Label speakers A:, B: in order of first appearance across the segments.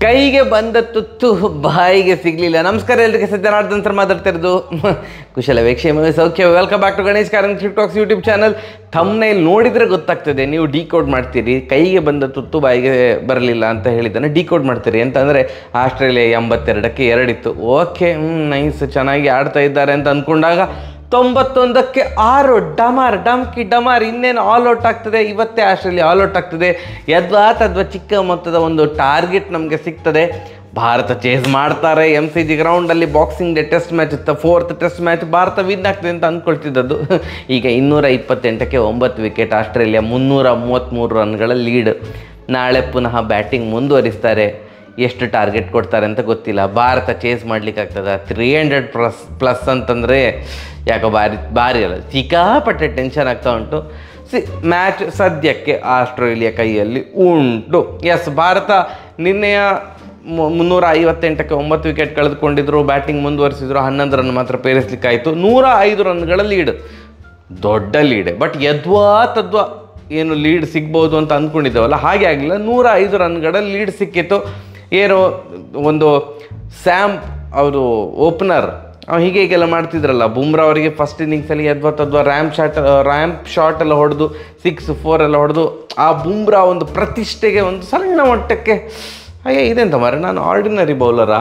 A: ಕೈಗೆ ಬಂದ ತುತ್ತು ಬಾಯಿಗೆ ಸಿಗಲಿಲ್ಲ. ನಮಸ್ಕಾರ ಎಲ್ರಿಗೆ, ಸತ್ಯನಾರಾಯಣ ಸರ್ ಮಾತಾಡ್ತಿರೋದು. ಕುಶಲ ವೀಕ್ಷಣೆ ಸೌಖ್ಯ. Welcome back to Ganesh Karanth TikToks YouTube channel. Thumbnail ನೋಡಿದರೆ ಗೊತ್ತಾಗ್ತದೆ, ನೀವು ಡಿಕೋಡ್ ಮಾಡ್ತೀರಿ. ಕೈಗೆ ಬಂದ ತುತ್ತು ಬಾಯಿಗೆ ಬರಲಿಲ್ಲ ಅಂತ ಹೇಳಿದ್ದಾನೆ ಡಿಕೋಡ್ ಮಾಡ್ತೀರಿ ಅಂತಂದರೆ ಆಸ್ಟ್ರೇಲಿಯಾ 82ಕ್ಕೆ 2 ಇತ್ತು. ಓಕೆ, ನೈಸ್, ಚೆನ್ನಾಗಿ ಆಡ್ತಾ ಇದ್ದಾರೆ ಅಂತ ಅಂದ್ಕೊಂಡಾಗ 91ಕ್ಕೆ 6 ಡಮಾರ್ ಡಮ್ಕಿ ಡಮಾರ್. ಇನ್ನೇನು ಆಲ್ ಔಟ್ ಆಗ್ತದೆ. ಇವತ್ತೇ ಆಸ್ಟ್ರೇಲಿಯಾ ಆಲ್ ಔಟ್ ಆಗ್ತದೆ. ಯದ್ವಾ ತದ್ವಾ ಚಿಕ್ಕ ಮೊತ್ತದ ಒಂದು ಟಾರ್ಗೆಟ್ ನಮಗೆ ಸಿಗ್ತದೆ. ಭಾರತ ಚೇಸ್ ಮಾಡ್ತಾರೆ. MCG ಗ್ರೌಂಡಲ್ಲಿ ಬಾಕ್ಸಿಂಗ್ ಡೇ ಟೆಸ್ಟ್ ಮ್ಯಾಚ್ ಇತ್ತು. 4th test match Bharat win ಆಗ್ತದೆ ಅಂತ ಅಂದ್ಕೊಳ್ತಿದ್ದದ್ದು. ಈಗ 228ಕ್ಕೆ 9 ವಿಕೆಟ್. ಆಸ್ಟ್ರೇಲಿಯಾ 333 ರನ್ಗಳ ಲೀಡ್. ನಾಳೆ ಪುನಃ ಬ್ಯಾಟಿಂಗ್ ಮುಂದುವರಿಸ್ತಾರೆ. ಎಷ್ಟು ಟಾರ್ಗೆಟ್ ಕೊಡ್ತಾರೆ ಅಂತ ಗೊತ್ತಿಲ್ಲ. ಭಾರತ ಚೇಸ್ ಮಾಡ್ಲಿಕ್ಕಾಗ್ತದೆ. 300+ ಅಂತಂದರೆ ಯಾಕೋ ಭಾರಿ ಅಲ್ಲ, ಸಿಕ್ಕಾಪಟ್ಟೆ ಟೆನ್ಷನ್ ಆಗ್ತಾ ಉಂಟು. ಮ್ಯಾಚ್ ಸದ್ಯಕ್ಕೆ ಆಸ್ಟ್ರೇಲಿಯಾ ಕೈಯಲ್ಲಿ ಉಂಟು. ಎಸ್, ಭಾರತ ನಿನ್ನೆಯ 358ಕ್ಕೆ 9 ವಿಕೆಟ್ ಕಳೆದುಕೊಂಡಿದ್ರು. ಬ್ಯಾಟಿಂಗ್ ಮುಂದುವರಿಸಿದ್ರು. 11 ರನ್ ಮಾತ್ರ ಪೇರಿಸಲಿಕ್ಕಾಯಿತು. 105 ರನ್ಗಳ ಲೀಡ್, ದೊಡ್ಡ ಲೀಡೆ. ಬಟ್ ಯದ್ವಾ ತದ್ವಾ ಏನು ಲೀಡ್ ಸಿಗ್ಬೋದು ಅಂತ ಅಂದ್ಕೊಂಡಿದ್ದೇವಲ್ಲ, ಹಾಗೆ ಆಗಲಿಲ್ಲ. 105 ರನ್ಗಳ ಲೀಡ್ ಸಿಕ್ಕಿತ್ತು. ಏನು ಒಂದು ಸ್ಯಾಮ್ ಅವರು ಓಪನರ್ ಹೀಗೆಲ್ಲ ಮಾಡ್ತಿದ್ರಲ್ಲ, ಬುಮ್ರಾ ಅವರಿಗೆ ಫಸ್ಟ್ ಇನ್ನಿಂಗ್ಸಲ್ಲಿ ಯದ್ವಾ ತದ್ವಾ ರ್ಯಾಂಪ್ ಶಾಟ್ ಎಲ್ಲ ಹೊಡೆದು 6-4 ಎಲ್ಲ ಹೊಡೆದು ಆ ಬುಮ್ರಾ ಒಂದು ಪ್ರತಿಷ್ಠೆಗೆ ಒಂದು ಸಣ್ಣ ಮಟ್ಟಕ್ಕೆ ಇದೆಂತ ಮಾರೆ, ನಾನು ಆರ್ಡಿನರಿ ಬೌಲರಾ,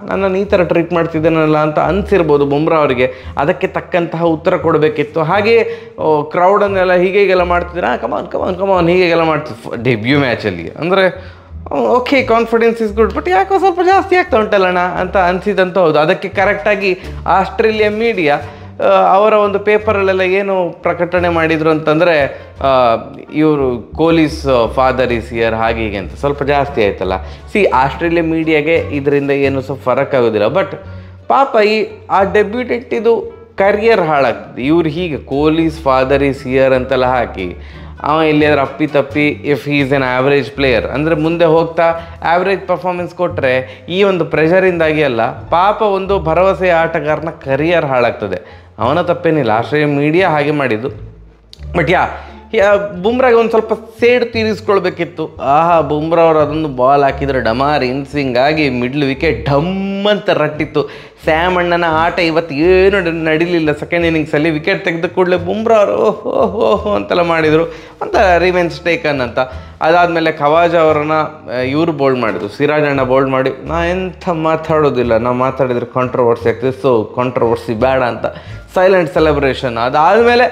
A: ನನ್ನನ್ನು ಈ ಥರ ಟ್ರೀಟ್ ಮಾಡ್ತಿದ್ದೇನಲ್ಲ ಅಂತ ಅನಿಸಿರ್ಬೋದು ಬುಮ್ರಾ ಅವರಿಗೆ. ಅದಕ್ಕೆ ತಕ್ಕಂತಹ ಉತ್ತರ ಕೊಡಬೇಕಿತ್ತು. ಹಾಗೆ ಕ್ರೌಡನ್ನೆಲ್ಲ ಹೀಗೆಲ್ಲ ಮಾಡ್ತಿದ್ರೆ ಕಮಾನ್ ಹೀಗೆಲ್ಲ ಮಾಡ್ತಿದ್ರು ಡೆಬ್ಯೂ ಮ್ಯಾಚಲ್ಲಿ. ಅಂದರೆ okay, confidence is good, but ಯಾಕೋ ಸ್ವಲ್ಪ ಜಾಸ್ತಿ ಆಗ್ತಾ ಉಂಟಲ್ಲಣ್ಣ ಅಂತ ಅನಿಸಿದಂತ ಹೌದು. ಅದಕ್ಕೆ ಕರೆಕ್ಟಾಗಿ ಆಸ್ಟ್ರೇಲಿಯಾ ಮೀಡಿಯಾ ಅವರ ಒಂದು ಪೇಪರಲ್ಲೆಲ್ಲ ಏನು ಪ್ರಕಟಣೆ ಮಾಡಿದರು ಅಂತಂದರೆ, ಇವರು ಕೊಹ್ಲೀಸ್ ಫಾದರ್ ಈಸ್ ಹಿಯರ್ ಹಾಗೆ ಹೀಗೆ ಅಂತ ಸ್ವಲ್ಪ ಜಾಸ್ತಿ ಆಯ್ತಲ್ಲ. ಆಸ್ಟ್ರೇಲಿಯಾ ಮೀಡಿಯಾಗೆ ಇದರಿಂದ ಏನು ಸ್ವಲ್ಪ ಫರಕ್ ಆಗೋದಿಲ್ಲ. ಬಟ್ ಪಾಪ ಆ ಡೆಬ್ಯೂಟೆಂಟ್ ಇದು ಕರಿಯರ್ ಹಾಳಾಗ್ತದೆ. ಇವ್ರು ಹೀಗೆ ಕೊಹ್ಲೀಸ್ ಫಾದರ್ ಈಸ್ ಹಿಯರ್ ಅಂತೆಲ್ಲ ಹಾಕಿ ಅವ ಎಲ್ಲಿಯಾದ್ರೂ ಅಪ್ಪಿ ತಪ್ಪಿ if he is N average player ಅಂದರೆ ಮುಂದೆ ಹೋಗ್ತಾ ಆ್ಯಾವ್ರೇಜ್ ಪರ್ಫಾರ್ಮೆನ್ಸ್ ಕೊಟ್ಟರೆ ಈ ಒಂದು ಪ್ರೆಷರಿಂದಾಗಿ ಅಲ್ಲ, ಪಾಪ ಒಂದು ಭರವಸೆಯ ಆಟಗಾರನ ಕರಿಯರ್ ಹಾಳಾಗ್ತದೆ. ಅವನ ತಪ್ಪೇನಿಲ್ಲ, ಆಸ್ಟ್ರೇಲಿಯಾ ಮೀಡಿಯಾ ಹಾಗೆ ಮಾಡಿದ್ದು. ಬಟ್ ಬುಮ್ರಾಗೆ ಒಂದು ಸ್ವಲ್ಪ ಸೇಡು ತೀರಿಸ್ಕೊಳ್ಬೇಕಿತ್ತು. ಬುಮ್ರಾ ಅವರು ಅದೊಂದು ಬಾಲ್ ಹಾಕಿದ್ರೆ ಡಮಾರ್ ಇನ್ಸಿಂಗಾಗಿ ಮಿಡ್ಲ್ ವಿಕೆಟ್ ಢಮ್ ಅಂತ ರಟ್ಟಿತ್ತು. ಸ್ಯಾಮ್ ಅಣ್ಣನ ಆಟ ಇವತ್ತು ಏನು ನಡೀಲಿಲ್ಲ. ಸೆಕೆಂಡ್ ಇನ್ನಿಂಗ್ಸಲ್ಲಿ ವಿಕೆಟ್ ತೆಗೆದ ಕೂಡಲೇ ಬುಮ್ರಾ ಅವರು ಓಹೋ ಅಂತೆಲ್ಲ ಮಾಡಿದರು ಅಂತ ರಿವೆಂಜ್ ಟೇಕನ್ ಅಂತ. ಅದಾದಮೇಲೆ ಖವಾಜಾ ಅವರನ್ನು ಇವರು ಬೋಲ್ಡ್ ಮಾಡಿದರು, ಸಿರಾಜ್ ಅಣ್ಣ ಬೋಲ್ಡ್ ಮಾಡಿ, ಎಂಥ ಮಾತಾಡೋದಿಲ್ಲ, ನಾವು ಮಾತಾಡಿದರೆ ಕಾಂಟ್ರವರ್ಸಿ ಆಗ್ತದೆ, ಸೊ ಕಾಂಟ್ರವರ್ಸಿ ಬೇಡ ಅಂತ ಸೈಲೆಂಟ್ ಸೆಲೆಬ್ರೇಷನ್. ಅದಾದಮೇಲೆ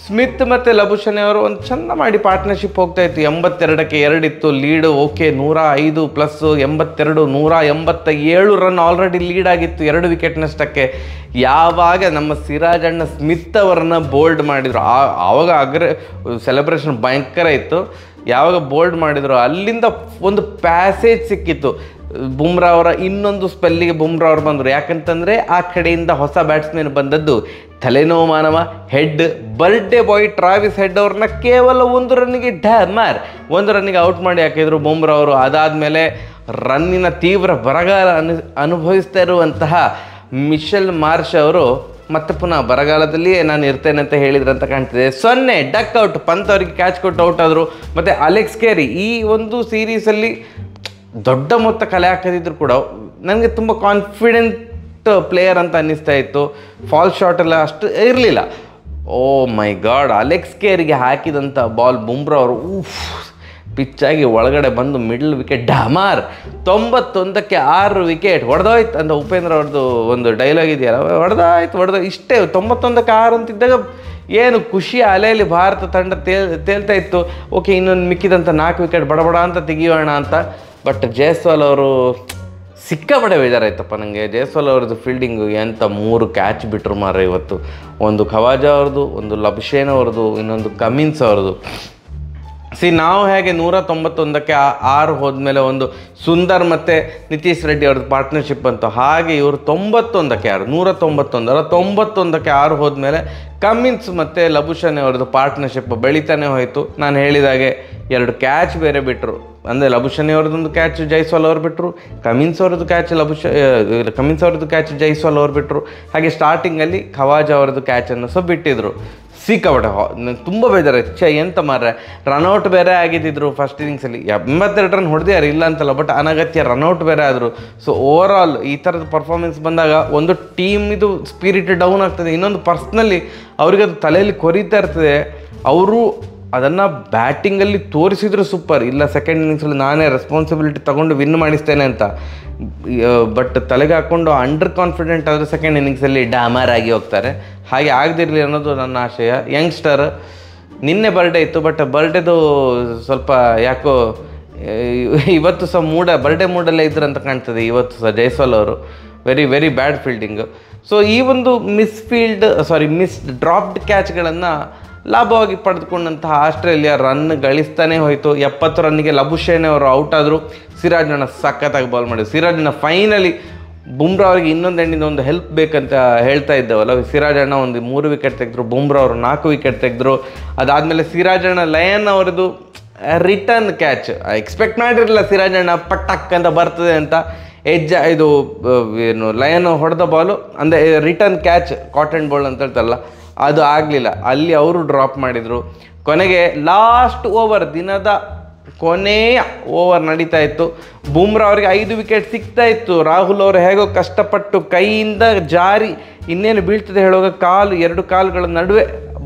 A: ಸ್ಮಿತ್ ಮತ್ತು ಲಬುಶನ್ ಅವರು ಒಂದು ಚೆಂದ ಮಾಡಿ ಪಾರ್ಟ್ನರ್ಶಿಪ್ ಹೋಗ್ತಾಯಿತ್ತು. 82ಕ್ಕೆ 2 ಇತ್ತು lead. Okay, 105 plus 82 187 run already lead ಆಗಿತ್ತು 2 ವಿಕೆಟ್ನಷ್ಟಕ್ಕೆ. ಯಾವಾಗ ನಮ್ಮ ಸಿರಾಜ್ ಅಣ್ಣ ಸ್ಮಿತ್ ಅವರನ್ನು ಬೋಲ್ಡ್ ಮಾಡಿದರು, ಆವಾಗ ಸೆಲೆಬ್ರೇಷನ್ ಭಯಂಕರ ಇತ್ತು. ಯಾವಾಗ ಬೋಲ್ಡ್ ಮಾಡಿದ್ರು ಅಲ್ಲಿಂದ ಒಂದು ಪ್ಯಾಸೇಜ್ ಸಿಕ್ಕಿತ್ತು. ಬುಮ್ರಾ ಅವರ ಇನ್ನೊಂದು ಸ್ಪೆಲ್ಲಿಗೆ ಬುಮ್ರಾ ಅವ್ರು ಬಂದರು. ಯಾಕಂತಂದರೆ ಆ ಕಡೆಯಿಂದ ಹೊಸ ಬ್ಯಾಟ್ಸ್ಮನ್ ಬಂದದ್ದು ತಲೆನೋವು ಮಾನವ head, birthday boy Travis head ಅವ್ರನ್ನ ಕೇವಲ 1 ರನ್ನಿಗೆ ಡಮಾರ್ 1 ರನ್ನಿಗೆ ಔಟ್ ಮಾಡಿ ಹಾಕಿದರು ಬುಮ್ರಾ ಅವರು. ಅದಾದಮೇಲೆ ರನ್ನಿನ ತೀವ್ರ ಬರಗಾಲ ಅನುಭವಿಸ್ತಾ ಇರುವಂತಹ ಮಿಶೆಲ್ ಮಾರ್ಷ್ ಅವರು ಮತ್ತೆ ಪುನಃ ಬರಗಾಲದಲ್ಲಿಯೇ ನಾನು ಇರ್ತೇನೆ ಅಂತ ಹೇಳಿದ್ರು ಅಂತ ಕಾಣ್ತಿದೆ. 0 ಡಕ್ ಔಟ್, ಪಂತ್ ಅವರಿಗೆ ಕ್ಯಾಚ್ ಕೊಟ್ಟು ಔಟ್ ಆದರು. ಮತ್ತು ಅಲೆಕ್ಸ್ ಕೇರಿ ಈ ಒಂದು ಸೀರೀಸಲ್ಲಿ ದೊಡ್ಡ ಮೊತ್ತ ಕಲೆ ಹಾಕದಿದ್ರು ಕೂಡ ನನಗೆ ತುಂಬ ಕಾನ್ಫಿಡೆಂಟ್ ಪ್ಲೇಯರ್ ಅಂತ ಅನ್ನಿಸ್ತಾ ಇತ್ತು. ಫಾಲ್ ಶಾಟ್ ಎಲ್ಲ ಅಷ್ಟು ಇರಲಿಲ್ಲ. ಓ ಮೈ ಗಾಡ್, ಅಲೆಕ್ಸ್ ಕೇರಿಗೆ ಹಾಕಿದಂಥ ಬಾಲ್ ಬುಮ್ರಾ ಅವರು ಪಿಚ್ಚಾಗಿ ಒಳಗಡೆ ಬಂದು ಮಿಡ್ಲ್ ವಿಕೆಟ್ ಡಮಾರ್. 91ಕ್ಕೆ 6 ವಿಕೆಟ್ ಹೊಡೆದೋಯ್ತು ಅಂತ ಉಪೇಂದ್ರ ಅವ್ರದ್ದು ಒಂದು ಡೈಲಾಗ್ ಇದೆಯಲ್ಲ, ಹೊಡೆದೋಯ್ತು ಇಷ್ಟೇ. 91ಕ್ಕೆ 6 ಅಂತಿದ್ದಾಗ ಏನು ಖುಷಿಯ ಅಲೆಯಲ್ಲಿ ಭಾರತ ತಂಡ ತೇಲ್ತಾ ಇತ್ತು. ಓಕೆ, ಇನ್ನೊಂದು ಮಿಕ್ಕಿದಂಥ 4 ವಿಕೆಟ್ ಬಡಬಡ ಅಂತ ತೆಗಿಯೋಣ ಅಂತ. ಬಟ್ ಜೈಸ್ವಾಲ್ ಅವರು ಸಿಕ್ಕಾಪಟ್ಟೆ ಬೇಜಾರಾಯ್ತಪ್ಪ ನನಗೆ. ಜೈಸ್ವಾಲ್ ಅವ್ರದ್ದು ಫೀಲ್ಡಿಂಗು ಎಂಥ 3 ಕ್ಯಾಚ್ ಬಿಟ್ಟರು ಮಾರ ಇವತ್ತು. ಒಂದು ಖವಾಜಾ ಅವ್ರದ್ದು, ಒಂದು ಲಬ್ಶೇನ್ ಅವ್ರದ್ದು, ಇನ್ನೊಂದು ಕಮಿನ್ಸ್ ಅವ್ರದ್ದು. ನಾವು ಹೇಗೆ 191ಕ್ಕೆ 6 ಹೋದ್ಮೇಲೆ ಒಂದು ಸುಂದರ್ ಮತ್ತು ನಿತೀಶ್ ರೆಡ್ಡಿ ಅವ್ರದ್ದು ಪಾರ್ಟ್ನರ್ಶಿಪ್ ಅಂತು, ಹಾಗೆ ಇವರು 91ಕ್ಕೆ 6 191ಕ್ಕೆ 6 ಹೋದ್ಮೇಲೆ ಕಮಿನ್ಸ್ ಮತ್ತು ಲಬುಶನ್ ಅವ್ರದ್ದು ಪಾರ್ಟ್ನರ್ಶಿಪ್ ಬೆಳೀತಾನೆ ಹೋಯಿತು. ನಾನು ಹೇಳಿದಾಗೆ 2 ಕ್ಯಾಚ್ ಬೇರೆ ಬಿಟ್ಟರು. ಅಂದರೆ ಲಬುಶನ್ ಅವ್ರದ್ದೊಂದು ಕ್ಯಾಚ್ ಜೈಸ್ವಾಲ್ ಅವ್ರು ಬಿಟ್ಟರು, ಕಮಿನ್ಸ್ ಅವ್ರದ್ದು ಕ್ಯಾಚ್ ಜೈಸ್ವಾಲ್ ಅವ್ರು ಬಿಟ್ಟರು. ಹಾಗೆ ಸ್ಟಾರ್ಟಿಂಗಲ್ಲಿ ಖವಾಜಾ ಅವ್ರದ್ದು ಕ್ಯಾಚನ್ನು ಸಹ ಬಿಟ್ಟಿದ್ರು. ಸಿಕ್ಕಾಪಟ್ಟೆ ನಂಗೆ ತುಂಬ ಬೇಜಾರಾಯ್ತು. ಎಂತ ಮಾರ್ರೆ, ರನ್ಔಟ್ ಬೇರೆ ಆಗಿದ್ದಿದ್ರು ಫಸ್ಟ್ ಇನ್ನಿಂಗ್ಸಲ್ಲಿ. 82 ರನ್ ಹೊಡೆದ್ಯಾರು ಇಲ್ಲ ಅಂತಲ್ಲ, ಬಟ್ ಅನಗತ್ಯ ರನ್ಔಟ್ ಬೇರೆ ಆದರು. ಸೊ ಓವರ್ ಆಲ್ ಈ ಥರದ ಪರ್ಫಾರ್ಮೆನ್ಸ್ ಬಂದಾಗ ಒಂದು ಟೀಮ್ ಇದು ಸ್ಪಿರಿಟ್ ಡೌನ್ ಆಗ್ತದೆ, ಇನ್ನೊಂದು ಪರ್ಸ್ನಲಿ ಅವ್ರಿಗೆ ಅದು ತಲೆಯಲ್ಲಿ ಕೊರಿತಾ ಇರ್ತದೆ. ಅವರು ಅದನ್ನು ಬ್ಯಾಟಿಂಗಲ್ಲಿ ತೋರಿಸಿದ್ರು ಸೂಪರ್, ಇಲ್ಲ ಸೆಕೆಂಡ್ ಇನ್ನಿಂಗ್ಸಲ್ಲಿ ನಾನೇ ರೆಸ್ಪಾನ್ಸಿಬಿಲಿಟಿ ತೊಗೊಂಡು ವಿನ್ ಮಾಡಿಸ್ತೇನೆ ಅಂತ. ಬಟ್ ತಲೆಗೆ ಹಾಕ್ಕೊಂಡು ಅಂಡರ್ ಕಾನ್ಫಿಡೆಂಟ್ ಆದರೆ ಸೆಕೆಂಡ್ ಇನ್ನಿಂಗ್ಸಲ್ಲಿ ಡ್ಯಾಮರ್ ಆಗಿ ಹೋಗ್ತಾರೆ. ಹಾಗೆ ಆಗದಿರಲಿ ಅನ್ನೋದು ನನ್ನ ಆಶಯ. ಯಂಗ್ಸ್ಟರ್ ನಿನ್ನೆ ಬರ್ಡೇ ಇತ್ತು, ಬಟ್ ಬರ್ಡೇದು ಸ್ವಲ್ಪ ಯಾಕೋ ಇವತ್ತು ಸಹ ಬರ್ಡೇ ಮೂಡಲ್ಲೇ ಇದ್ರು ಅಂತ ಕಾಣ್ತದೆ. ಇವತ್ತು ಸಹ ಜೈಸ್ವಾಲ್ ಅವರು ವೆರಿ ಬ್ಯಾಡ್ ಫೀಲ್ಡಿಂಗು. ಸೊ ಈ ಒಂದು ಮಿಸ್ ಡ್ರಾಪ್ಡ್ ಕ್ಯಾಚ್ಗಳನ್ನು ಲಾಭವಾಗಿ ಪಡೆದುಕೊಂಡಂತಹ ಆಸ್ಟ್ರೇಲಿಯಾ ರನ್ ಗಳಿಸ್ತಾನೆ ಹೋಯಿತು. 70 ರನ್ನಿಗೆ ಲಬುಶೇನ್ ಅವರು ಔಟ್ ಆದರು. ಸಿರಾಜ್ನ ಸಖತ್ತಾಗಿ ಬಾಲ್ ಮಾಡಿದ್ರು. ಸಿರಾಜ್ನ ಫೈನಲಿ ಬುಮ್ರಾ ಅವರಿಗೆ ಇನ್ನೊಂದು ಎಂಡಿಂದ ಒಂದು ಹೆಲ್ಪ್ ಬೇಕಂತ ಹೇಳ್ತಾ ಇದ್ದೇವಲ್ಲ, ಸಿರಾಜ್ ಅಣ್ಣ ಒಂದು 3 ವಿಕೆಟ್ ತೆಗೆದ್ರು, ಬುಮ್ರಾ ಅವರು 4 ವಿಕೆಟ್ ತೆಗೆದ್ರು. ಅದಾದಮೇಲೆ ಸಿರಾಜ್ ಅಣ್ಣ ಲಯನ್ ಅವರದು ರಿಟರ್ನ್ ಕ್ಯಾಚ್ ಎಕ್ಸ್ಪೆಕ್ಟ್ ಮಾಡಿರಲಿಲ್ಲ, ಸಿರಾಜ್ ಅಣ್ಣ ಪಟ್ಟಕ್ ಅಂತ ಬರ್ತದೆ ಅಂತ. ಇದು ಏನು ಲಯನ್ ಹೊಡೆದ ಬಾಲು ಅಂದರೆ ರಿಟರ್ನ್ ಕ್ಯಾಚ್, ಕಾಟನ್ ಬಾಲ್ ಅಂತ ಹೇಳ್ತಾರಲ್ಲ, ಅದು ಆಗಲಿಲ್ಲ. ಅಲ್ಲಿ ಅವರು ಡ್ರಾಪ್ ಮಾಡಿದರು. ಕೊನೆಗೆ ಲಾಸ್ಟ್ ಓವರ್, ದಿನದ ಕೊನೆಯ ಓವರ್ ನಡೀತಾ ಇತ್ತು. ಬುಮ್ರಾ ಅವರಿಗೆ 5 ವಿಕೆಟ್ ಸಿಗ್ತಾ ಇತ್ತು. ರಾಹುಲ್ ಅವರು ಹೇಗೋ ಕಷ್ಟಪಟ್ಟು ಕೈಯಿಂದ ಜಾರಿ ಇನ್ನೇನು ಬೀಳ್ತದೆ ಹೇಳುವಾಗ ಎರಡು ಕಾಲುಗಳ ನಡುವೆ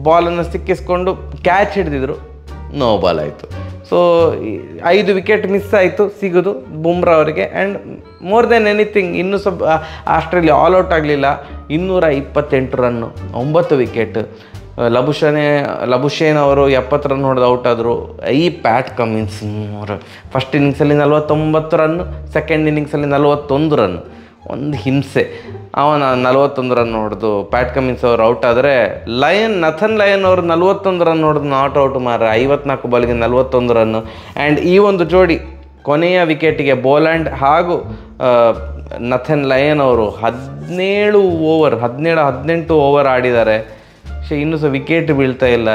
A: ಬಾಲನ್ನು ಸಿಕ್ಕಿಸ್ಕೊಂಡು ಕ್ಯಾಚ್ ಹಿಡಿದಿದ್ರು. ನೋ ಬಾಲ್ ಆಯಿತು. ಸೊ 5 ವಿಕೆಟ್ ಮಿಸ್ ಆಯಿತು ಸಿಗೋದು ಬುಮ್ರಾ ಅವರಿಗೆ. ಆ್ಯಂಡ್ ಮೋರ್ ದೆನ್ ಎನಿಥಿಂಗ್ ಇನ್ನೂ ಸ್ವಲ್ಪ ಆಸ್ಟ್ರೇಲಿಯಾ ಆಲ್ ಔಟ್ ಆಗಲಿಲ್ಲ. 228 ರನ್ನು, 9 ವಿಕೆಟ್. ಲಬುಶೇನ್ ಅವರು 70 ರನ್ ಹೊಡೆದು ಔಟ್ ಆದರು. ಈ ಪ್ಯಾಟ್ ಕಮಿನ್ಸ್ ಫಸ್ಟ್ ಇನ್ನಿಂಗ್ಸಲ್ಲಿ 49 ರನ್ನು, ಸೆಕೆಂಡ್ ಇನ್ನಿಂಗ್ಸಲ್ಲಿ 41 ರನ್ನು. ಒಂದು ಹಿಂಸೆ. ಅವನ 41 ರನ್ ಹೊಡೆದು ಪ್ಯಾಟ್ ಕಮಿನ್ಸ್ ಅವರು ಔಟ್ ಆದರೆ ನಥನ್ ಲಯನ್ ಅವರು 41 ರನ್ ಹೊಡೆದು ನಾಟ್ ಔಟ್ ಮಾರ. 54 ಬಾಲ್ಗೆ 41 ರನ್ನು. ಆ್ಯಂಡ್ ಈ ಒಂದು ಜೋಡಿ ಕೊನೆಯ ವಿಕೆಟಿಗೆ ಬೋಲ್ಯಾಂಡ್ ಹಾಗೂ ನಥನ್ ಲಯನ್ ಅವರು 18 ಓವರ್ ಆಡಿದ್ದಾರೆ. ಇನ್ನೂ ಸಹ ವಿಕೆಟ್ ಬೀಳ್ತಾ ಇಲ್ಲ.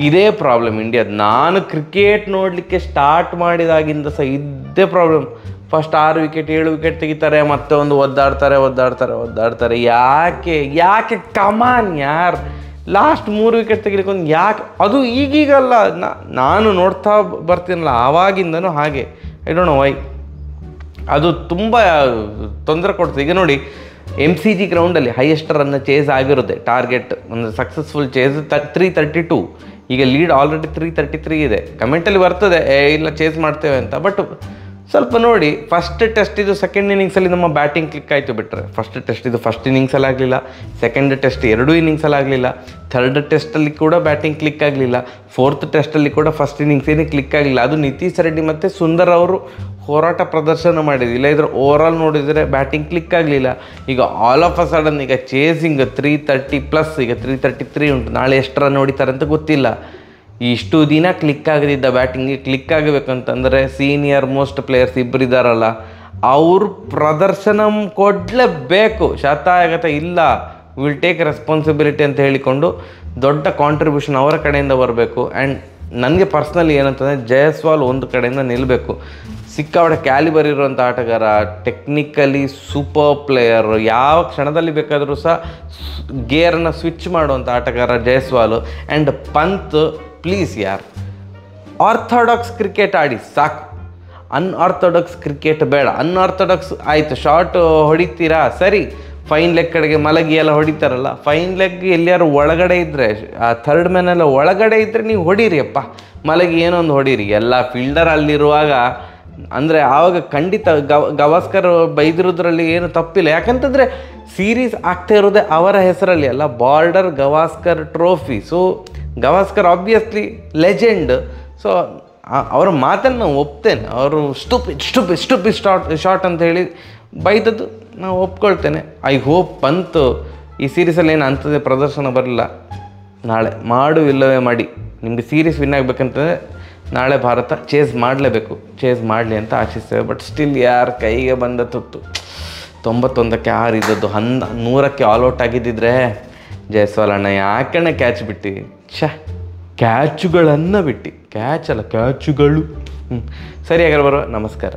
A: ಇದೇ ಪ್ರಾಬ್ಲಮ್ ಇಂಡಿಯಾದ. ನಾನು ಕ್ರಿಕೆಟ್ ನೋಡಲಿಕ್ಕೆ ಸ್ಟಾರ್ಟ್ ಮಾಡಿದಾಗಿಂದ ಸಹ ಇದ್ದೇ ಪ್ರಾಬ್ಲಮ್. ಫಸ್ಟ್ 6 ವಿಕೆಟ್ 7 ವಿಕೆಟ್ ತೆಗಿತಾರೆ, ಮತ್ತೆ ಒಂದು ಒದ್ದಾಡ್ತಾರೆ. ಯಾಕೆ ಕಮಾನ್ ಯಾರ್, ಲಾಸ್ಟ್ 3 ವಿಕೆಟ್ ತೆಗಿಲಿಕ್ಕೆ ಒಂದು ಯಾಕೆ? ಅದು ಈಗೀಗಲ್ಲ, ನಾನು ನೋಡ್ತಾ ಬರ್ತೀನಲ್ಲ ಆವಾಗಿಂದನೂ ಹಾಗೆ. I don't know why. ಅದು ತುಂಬ ತೊಂದರೆ ಕೊಡ್ತದೆ. ಈಗ ನೋಡಿ, MCG ಗ್ರೌಂಡಲ್ಲಿ ಹೈಯೆಸ್ಟ್ ರನ್ ಚೇಸ್ ಆಗಿರುತ್ತೆ. ಟಾರ್ಗೆಟ್ ಒಂದು ಸಕ್ಸಸ್ಫುಲ್ ಚೇಸ್ 332. ಈಗ ಲೀಡ್ ಆಲ್ರೆಡಿ 333 ಇದೆ. ಕಮೆಂಟಲ್ಲಿ ಬರ್ತದೆ ಇಲ್ಲ ಚೇಸ್ ಮಾಡ್ತೇವೆ ಅಂತ. ಬಟ್ ಸ್ವಲ್ಪ ನೋಡಿ, ಫಸ್ಟ್ ಟೆಸ್ಟ್ ಇದು ಸೆಕೆಂಡ್ ಇನ್ನಿಂಗ್ಸಲ್ಲಿ ನಮ್ಮ ಬ್ಯಾಟಿಂಗ್ ಕ್ಲಿಕ್ ಆಯಿತು ಬಿಟ್ಟರೆ. ಫಸ್ಟ್ ಟೆಸ್ಟ್ ಇದು ಫಸ್ಟ್ ಇನ್ನಿಂಗ್ಸಲ್ಲಿ ಆಗಲಿಲ್ಲ, ಸೆಕೆಂಡ್ ಟೆಸ್ಟ್ 2 ಇನ್ನಿಂಗ್ಸಲ್ಲಿ ಆಗಲಿಲ್ಲ, ಥರ್ಡ್ ಟೆಸ್ಟಲ್ಲಿ ಕೂಡ ಬ್ಯಾಟಿಂಗ್ ಕ್ಲಿಕ್ ಆಗಲಿಲ್ಲ, ಫೋರ್ತ್ ಟೆಸ್ಟಲ್ಲಿ ಕೂಡ ಫಸ್ಟ್ ಇನ್ನಿಂಗ್ಸೇನೆ ಕ್ಲಿಕ್ ಆಗಲಿಲ್ಲ. ಅದು ನಿತೀಶ್ ರೆಡ್ಡಿ ಮತ್ತು ಸುಂದರ್ ಅವರು ಹೋರಾಟ ಪ್ರದರ್ಶನ ಮಾಡಿದ್ರು. ಇಲ್ಲ ಇದ್ರೆ ಓವರಾಲ್ ನೋಡಿದರೆ ಬ್ಯಾಟಿಂಗ್ ಕ್ಲಿಕ್ ಆಗಲಿಲ್ಲ. ಈಗ ಆಲ್ ಆಫ್ ಅ ಸಡನ್ ಈಗ ಚೇಸಿಂಗ್ 330+, ಈಗ 333 ಉಂಟು. ನಾಳೆ ಎಷ್ಟು ರನ್ ಹೊಡಿತಾರೆ ಅಂತ ಗೊತ್ತಿಲ್ಲ. ಇಷ್ಟು ದಿನ ಕ್ಲಿಕ್ ಆಗದಿದ್ದ ಬ್ಯಾಟಿಂಗಿಗೆ ಕ್ಲಿಕ್ ಆಗಬೇಕಂತಂದರೆ ಸೀನಿಯರ್ ಮೋಸ್ಟ್ ಪ್ಲೇಯರ್ಸ್ ಇಬ್ಬರಿದ್ದಾರಲ್ಲ, ಅವರು ಪ್ರದರ್ಶನ ಕೊಡಲೇಬೇಕು. ಶತಾಯಗತ ಇಲ್ಲ, ವಿಲ್ ಟೇಕ್ ರೆಸ್ಪಾನ್ಸಿಬಿಲಿಟಿ ಅಂತ ಹೇಳಿಕೊಂಡು ದೊಡ್ಡ ಕಾಂಟ್ರಿಬ್ಯೂಷನ್ ಅವರ ಕಡೆಯಿಂದ ಬರಬೇಕು. ಆ್ಯಂಡ್ ನನಗೆ ಪರ್ಸ್ನಲಿ ಏನಂತಂದರೆ ಜಯಸ್ವಾಲ್ ಒಂದು ಕಡೆಯಿಂದ ನಿಲ್ಲಬೇಕು. ಸಿಕ್ಕಾಪಟ್ಟೆ ಕ್ಯಾಲಿಬರ್ ಇರುವಂಥ ಆಟಗಾರ, ಟೆಕ್ನಿಕಲಿ ಸೂಪರ್ ಪ್ಲೇಯರು, ಯಾವ ಕ್ಷಣದಲ್ಲಿ ಬೇಕಾದರೂ ಸಹ ಗೇರನ್ನು ಸ್ವಿಚ್ ಮಾಡುವಂಥ ಆಟಗಾರ ಜಯಸ್ವಾಲು. ಆ್ಯಂಡ್ ಪಂತ್ ಪ್ಲೀಸ್ ಯಾರ್, ಆರ್ಥೋಡಾಕ್ಸ್ ಕ್ರಿಕೆಟ್ ಆಡಿ ಸಾಕು, ಅನ್ಆರ್ಥೋಡಾಕ್ಸ್ ಕ್ರಿಕೆಟ್ ಬೇಡ. ಅನ್ಆರ್ಥೋಡಾಕ್ಸ್ ಆಯಿತು, ಶಾರ್ಟ್ ಹೊಡಿತೀರಾ ಸರಿ, ಫೈನ್ ಲೆಗ್ ಕಡೆಗೆ ಮಲಗಿ ಎಲ್ಲ ಹೊಡಿತಾರಲ್ಲ, ಫೈನ್ ಲೆಗ್ ಎಲ್ಲಿಯಾರು ಒಳಗಡೆ ಇದ್ದರೆ, ಆ ಥರ್ಡ್ ಮ್ಯಾನೆಲ್ಲ ಒಳಗಡೆ ಇದ್ದರೆ ನೀವು ಹೊಡೀರಿ ಅಪ್ಪ, ಮಲಗಿ ಏನೊಂದು ಹೊಡೀರಿ. ಎಲ್ಲ ಫೀಲ್ಡರ್ ಅಲ್ಲಿರುವಾಗ ಅಂದರೆ ಆವಾಗ ಖಂಡಿತ ಗವಾಸ್ಕರ್ ಬೈದಿರೋದ್ರಲ್ಲಿ ಏನು ತಪ್ಪಿಲ್ಲ. ಯಾಕಂತಂದರೆ ಸೀರೀಸ್ ಆಗ್ತಾ ಇರೋದೇ ಅವರ ಹೆಸರಲ್ಲಿ ಅಲ್ಲ, border Gavaskar trophy. So Gavaskar obviously legend. So ಅವರ ಮಾತನ್ನು ಒಪ್ತೇನೆ. ಅವರು ಸ್ಟುಪಿಡ್ ಶಾರ್ಟ್ ಅಂತ ಹೇಳಿ ಬೈದದ್ದು ನಾವು ಒಪ್ಕೊಳ್ತೇನೆ. ಐ ಹೋಪ್ ಪಂತ್ ಈ ಸೀರೀಸಲ್ಲಿ ಏನು ಅಂಥದ್ದೇ ಪ್ರದರ್ಶನ ಬರಲಿಲ್ಲ. ನಾಳೆ ಮಾಡು ಇಲ್ಲವೇ ಮಾಡಿ, ನಿಮಗೆ ಸೀರೀಸ್ ವಿನ್ ಆಗಬೇಕಂತಂದರೆ ನಾಳೆ ಭಾರತ ಚೇಸ್ ಮಾಡಲೇಬೇಕು. ಚೇಸ್ ಮಾಡಲಿ ಅಂತ ಆಶಿಸ್ತೇವೆ. ಬಟ್ ಸ್ಟಿಲ್ ಯಾರು ಕೈಗೆ ಬಂದ ತುತ್ತು 91ಕ್ಕೆ 6 ಇದ್ದದ್ದು 100ಕ್ಕೆ ಆಲ್ ಔಟ್ ಆಗಿದ್ದಿದ್ರೆ ಜಯಸ್ವಾಲ್ ಅಣ್ಣ ಯಾಕಣ್ಣ ಕ್ಯಾಚ್ ಬಿಟ್ಟು ಕ್ಯಾಚುಗಳನ್ನು ಬಿಟ್ಟು, ಕ್ಯಾಚ್ ಅಲ್ಲ ಕ್ಯಾಚುಗಳು. ಸರಿ, ಹಾಗಾದ್ರೆ ಬರುವ ನಮಸ್ಕಾರ.